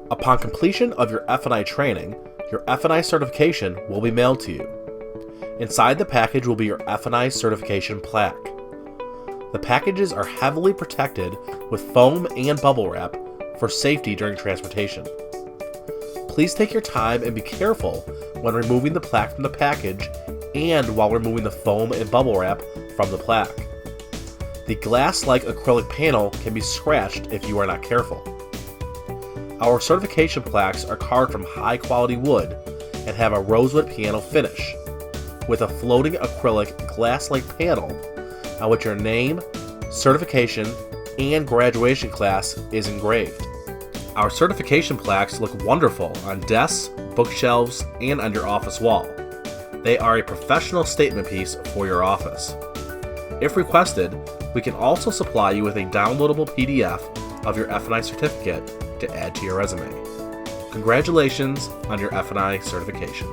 Upon completion of your F&I training, your F&I certification will be mailed to you. Inside the package will be your F&I certification plaque. The packages are heavily protected with foam and bubble wrap for safety during transportation. Please take your time and be careful when removing the plaque from the package and while removing the foam and bubble wrap from the plaque. The glass-like acrylic panel can be scratched if you are not careful. Our certification plaques are carved from high-quality wood and have a Rosewood Piano finish, with a floating acrylic glass-like panel on which your name, certification, and graduation class is engraved. Our certification plaques look wonderful on desks, bookshelves, and on your office wall. They are a professional statement piece for your office. If requested, we can also supply you with a downloadable PDF of your F&I certificate to add to your resume. Congratulations on your F&I certification.